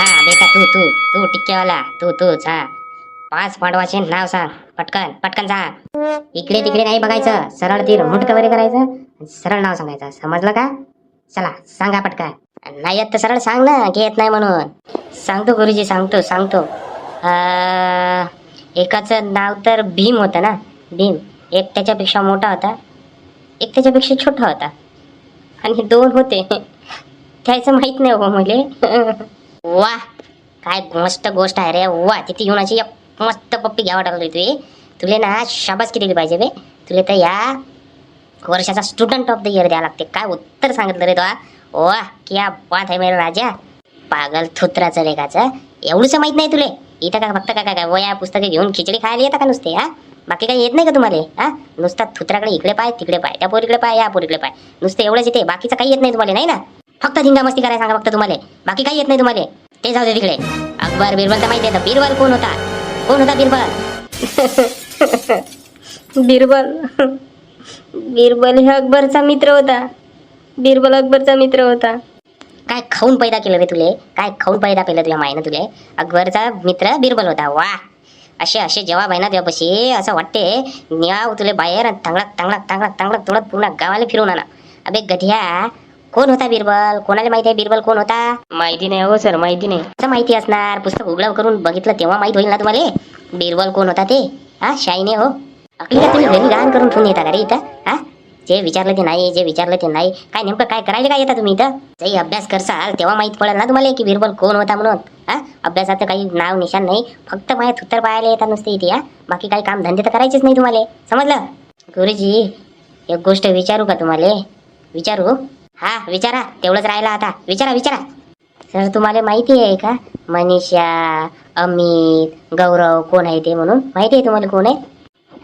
हा बेटा तू तू टिक्केवाला तूच हा. 5 पांडवाचे नाव सांग. पटकन पटकन सांग. इकडे तिकडे नाही बघायचं. सरळ ती मुंडक वगैरे करायचं. सरळ नाव सांगायचं. समजलं का? चला सांगा पटकन. नाही येत तर सरळ सांग ना की येत नाही म्हणून. सांगतो गुरुजी सांगतो. एकाचं नाव तर भीम होतं ना. भीम. एक त्याच्यापेक्षा मोठा होता. एक त्याच्यापेक्षा छोटा होता. आणि 2 होते. त्याचं माहित नाही हो मले. वा काय मस्त गोष्ट आहे रे. वा तिथे येऊन अशी एक मस्त पप्पी घ्यावं टाकली तुले ना शाबास दिली पाहिजे बे. तुले तर या वर्षाचा स्टुडंट ऑफ द इयर द्यावं लागते. काय उत्तर सांगितलं रे तो. वा क्या बात आहे मेरा राजा. पागल थुत्राचं रेखाचं एवढंच माहित नाही तुले. इथं का फक्त काय वया पुस्तके घेऊन खिचडी खायला येतं का नुसते हा. बाकी काही येत नाही का तुम्हाला हा. नुसता थुत्राकडे इकडे पाय तिकडे पाय. त्या पोरीकडे पाय या पोरीकडे पाय. नुसतं एवढंच येते. बाकीचं काही येत नाही तुम्हाला नाही ना. फक्त धिंगा मस्ती करायला सांगा फक्त तुम्हाला. बाकी काही येत नाही तुम्हाला. ते जाऊ दे तिकडे. अकबर बिरबल तर माहिती आहे. बिरबल कोण होता बिरबल. बिरबल हे अकबरचा मित्र होता. बिरबल अकबरचा मित्र होता. काय खाऊन पैदा केलं रे तुले. काय खाऊन पैदा केलं तुझ्या मायनं तुले. अकबरचा मित्र बिरबल होता. वा असे जवाब आहे ना तुझ्यापाशी. असं वाटते न्याव तुले बाहेर तांगडक तोडत पूर्ण गावाला फिरवून आणा. अबे गध्या कोण होता बिरबल. कोणाला माहिती आहे बिरबल कोण होता. माहिती नाही हो सर. माहिती नाही. असं माहिती असणार. पुस्तक उघडं करून बघितलं तेव्हा माहित होईल ना तुम्हाला. बिरबल कोण होता ते हा. शाईने हो. अकली का तुम्ही घरी गाण करून ठेवून येता का रे इथं हा. जे विचारलं ते नाही. काय नेमकं काय करायला काय येता तुम्ही इथं. काही अभ्यास करसाल तेव्हा माहित पडेल ना तुम्हाला की बिरबल कोण होता म्हणून हा. अभ्यासाचं काही नाव निशाण नाही. फक्त माझ्या थुत्तर पाहायला येतात नुसते इथे हा. बाकी काही काम धंदे तर करायचेच नाही तुम्हाला. समजलं. गुरुजी एक गोष्ट विचारू का तुम्हाला. विचारू. हा विचारा. तेवढंच राहिलं आता. विचारा. सर तुम्हाला माहिती आहे का मनीषा अमित गौरव कोण आहे ते म्हणून. माहिती आहे तुम्हाला कोण आहे.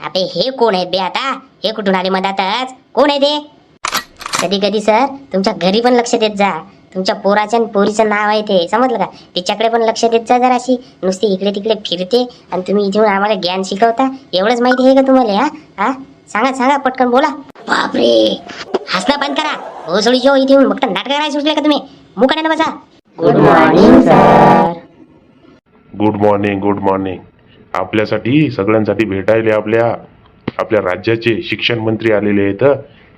अबे हे कोण आहेत बे आता. हे कुठून आले मधातच. कोण आहे ते. कधी सर तुमच्या घरी पण लक्ष देत जा. तुमच्या पोराच्या आणि पोरीचं नाव आहे ते. समजलं का. तिच्याकडे पण लक्ष देत जा जराशी. नुसती इकडे तिकडे फिरते आणि तुम्ही इथे आम्हाला ज्ञान शिकवता. एवढंच माहिती आहे का तुम्हाला हा. सांगा पटकन बोला. बापरे हसणं बंद करा. भोसडी जो इथे येऊन फक्त नाटक करायला सुचले का तुम्ही. मुकाट्यानं बसा. Good morning sir. Good morning. आपल्यासाठी सगळ्यांसाठी भेटायले आपल्या राज्याचे शिक्षण मंत्री आलेले आहेत.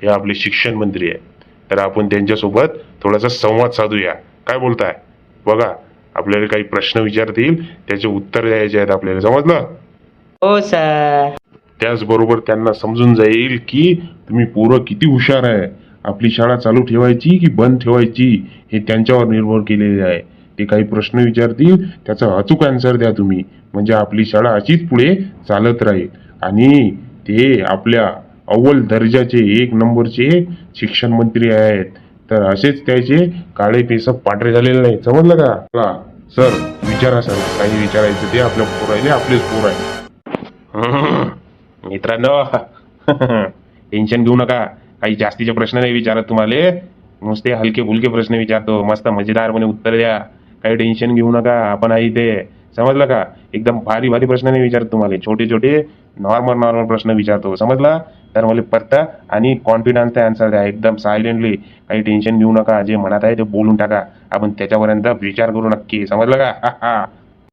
हे आपले शिक्षण मंत्री आहे. तर आपण त्यांच्यासोबत थोडासा संवाद साधूया. काय बोलताय. बघा आपल्याला काही प्रश्न विचारतील त्याचे उत्तर द्यायचे आहेत आपल्याला. समजलं. हो सर. त्याचबरोबर त्यांना समजून जाईल की तुम्ही पोरं किती हुशार आहे. आपली शाळा चालू ठेवायची की बंद ठेवायची हे त्यांच्यावर निर्भर केलेले आहे. ते काही प्रश्न विचारतील त्याचा अचूक आन्सर द्या तुम्ही. म्हणजे आपली शाळा अशीच पुढे चालत राहील. आणि ते आपल्या अव्वल दर्जाचे 1 नंबरचे शिक्षण मंत्री आहेत. तर असेच त्याचे काळे केस पांढरे झालेले नाही. समजलं का. सर विचारा सर. काही विचारायचं ते आपल्या पोरायले. आपलेच पोर आहे. मित्रांनो टेन्शन घेऊ नका. काही जास्तीचे प्रश्न नाही विचारत तुम्हाला. नुसते हलके फुलके प्रश्न विचारतो. मस्त मजेदारपणे उत्तर द्या. काही टेन्शन घेऊ नका. आपण आहे इथे. समजलं का. एकदम भारी प्रश्न नाही विचारत तुम्हाला. छोटे नॉर्मल प्रश्न विचारतो. समजला. तर मला पत्ता आणि कॉन्फिडन्सचा आन्सर द्या. एकदम सायलेंटली. काही टेन्शन घेऊ नका. जे मनात आहे ते बोलून टाका. आपण त्याच्यापर्यंत विचार करू नक्की. समजलं का.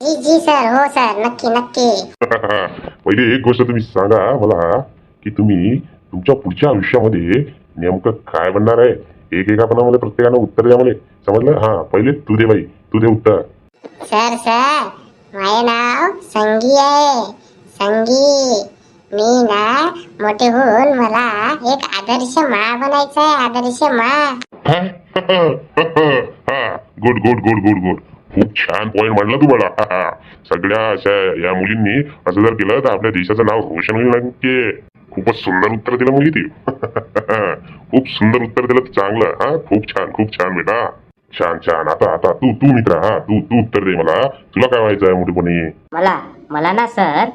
जी सर. हो सर. नक्की. पहिले एक गोष्ट तुम्ही सांगा मला की तुम्ही तुमच्या पुढच्या आयुष्यामध्ये नेमकं काय बनणार आहे. एकेकापणामध्ये प्रत्येकानं उत्तर द्या मला. समजलं. हा पहिले तू दे बाई. तू दे उत्तर. सर माझे नाव संगी आहे. संगी. मी ना मोठे होऊन मला एक आदर्श माँ बनायचं आहे. आदर्श माँ. गुड. खूप छान पॉइंट मांडला तुम्हाला. सगळ्या अशा या मुलींनी असं जर केलं तर आपल्या देशाचं नाव रोशन होईल नक्की. खूपच सुंदर उत्तर दिलं मुली ती. खूप सुंदर उत्तर दिलं. चांगलं. खूप छान बेटा. छान. आता तू मित्रा. तू उत्तर दे मला. तुला काय व्हायचं आहे मोठेपणी. मला ना सर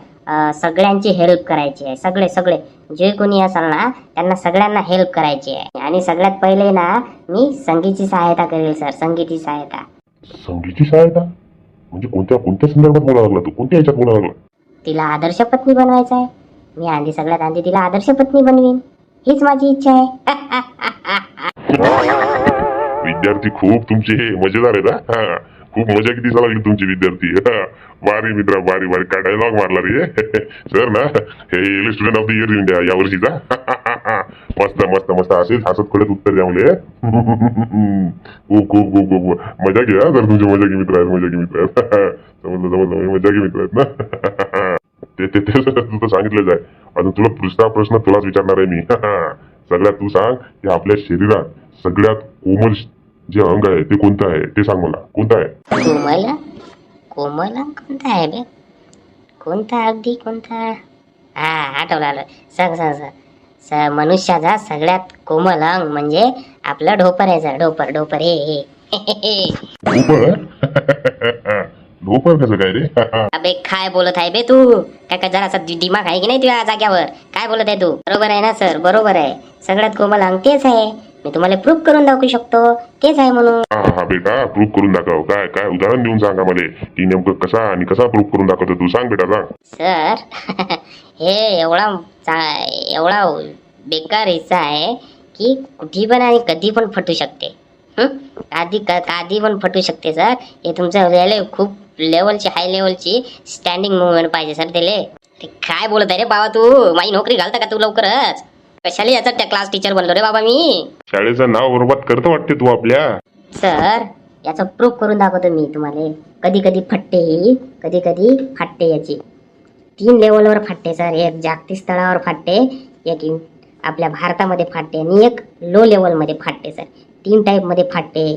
सगळ्यांची हेल्प करायची आहे. सगळे जे कोणी असेल ना त्यांना सगळ्यांना हेल्प करायची आहे. आणि सगळ्यात पहिले ना मी संगीची सहायता करेल सर. संगीची सहायता. संगीची सहायता म्हणजे कोणत्या संदर्भात बोलायला लागला तू. कोणत्या ह्याच्यात बोलायला लागला. तिला आदर्श पत्नी बनवायचं आहे. मी सगळ्यात आधी तिला आदर्श पत्नी बनवीन. हीच माझी इच्छा आहे. विद्यार्थी खूप तुमचे मजेदार आहेत. खूप मजा किती लागली तुमची विद्यार्थी भारी मित्रा भारी भारी काय डायलॉग मारला रे सर ना हे student of the year India या वर्षीचा मस्त मस्त मस्त असेच हसत खोडत उत्तर द्या मुले खूप खूप खूप खूप मजा घ्या सर तुमचे मजा घे मित्र आहेत मजा घे मित्र आहेत समजलं समजलं मजा घे मित्र आहेत ना ते तुझं सांगितलंच आहे अजून तुला दुसरा प्रश्न तुलाच विचारणार आहे मी सगळ्यात तू सांग की आपल्या शरीरात सगळ्यात कोमल जे अंग आहे ते कोणतं आहे ते सांग मला कोणतं आहे कोमल कोमल कोणता आहे बे कोणता अगदी कोणता हा आठवलं आलं सांग सांग सांग मनुष्याचा सगळ्यात कोमल अंग म्हणजे आपलं ढोपर आहे सर ढोपर ढोपर हे ढोपर ढोपर कसं काय रे अबे काय बोलत आहे बे तू काय जरासा दिमाग आहे की नाही तुझ्या जाग्यावर काय बोलत आहे तू बरोबर आहे ना सर बरोबर आहे सगळ्यात कोमल अंग तेच आहे मी तुम्हाला प्रूफ करून दाखवू शकतो तेच आहे म्हणून हा बेटा प्रूफ करून दाखव काय काय उदाहरण देऊन सांगा मला की नेमकं कसा आणि कसा प्रूफ करून दाखवतो तू सांग बेटा सांग सर हे एवढा बेकार हिस्सा आहे की कुठे पण आणि कधी पण फटू शकते कधी पण फटू शकते सर हे तुमचं खूप लेवलची हाय लेवलची स्टँडिंग मुवमेंट पाहिजे सर त्याले ते काय बोलत आहे रे बाबा तू माझी नोकरी घालता का तू लवकरच कशाला याचा त्या क्लास टीचर बनलो रे बाबा मी शाळेचं नाव बरोबर करतो वाटते तू आपल्या सर याचा प्रूफ करून दाखवतो मी तुम्हाला कधी कधी फटते ही कधी कधी फाटते याची 3 लेवलवर फाटते सर एक जागतिक स्तरावर फाटते एक आपल्या भारतामध्ये फाटते आणि एक लो लेवलमध्ये फाटते सर 3 टाईप मध्ये फाटते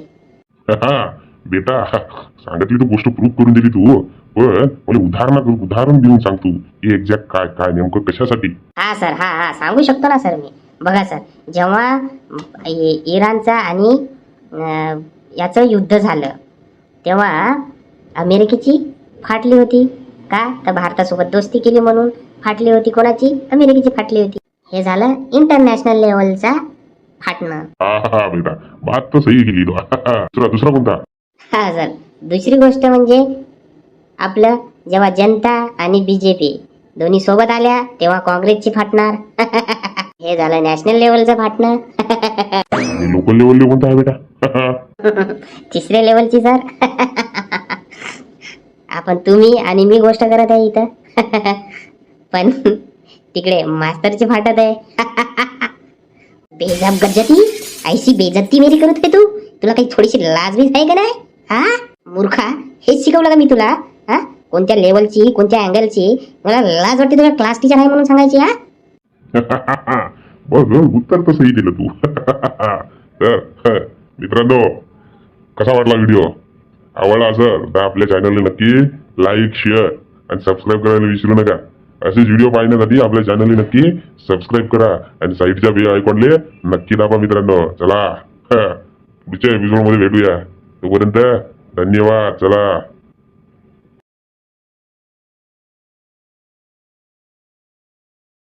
हा बेटा सांगितली तू गोष्ट प्रूफ करून दिली तू पण मला उदाहरण देऊन सांग तू हे एक्झॅक्ट काय काय नेमकं कशासाठी हा सर हा सांगू शकतो ना सर मी बघा सर जेव्हा इराणचा आणि याचं युद्ध झालं तेव्हा अमेरिकेची फाटली होती का तर भारतासोबत दोस्ती केली म्हणून फाटली होती कोणाची अमेरिकेची फाटली होती हे झालं इंटरनॅशनल लेवलचा फाटणं हा बेटा बात तर सही केली तू दुसरा कोणता हा सर दुसरी गोष्ट म्हणजे आपलं जेव्हा जनता आणि बीजेपी दोन्ही सोबत आल्या तेव्हा काँग्रेसची फाटणार हे झालं नॅशनल लेवलचं फाटणं लोकल लेवल कोणता आहे बेटा तिसऱ्या लेवलची सर आपण तुम्ही आणि मी गोष्ट करत आहे इथं पण तिकडे मास्तरची फाटत आहे बेजाब गज्जती ऐशी बेजती मेरी करत आहे तू तुला काही थोडीशी लाज बीज आहे का नाही हा मूर्खा हेच शिकवलं का मी तुला हा कोणत्या लेवलची कोणत्या अँगलची मला लाज वाटते तुला क्लास टीचर आहे म्हणून सांगायची हा बघ उत्तर तर सही दिलं तू तर मित्रांनो कसा वाटला व्हिडिओ आवडला असेल तर आपल्या चॅनलला नक्की लाईक शेअर आणि सबस्क्राईब करायला विसरू नका असेच व्हिडिओ पाहण्यासाठी आपल्या चॅनलला नक्की सबस्क्राईब करा आणि साईडच्या बेल आयकॉनले नक्की दाबा मित्रांनो चला पुढच्या एपिसोडमध्ये भेटूया तोपर्यंत धन्यवाद चला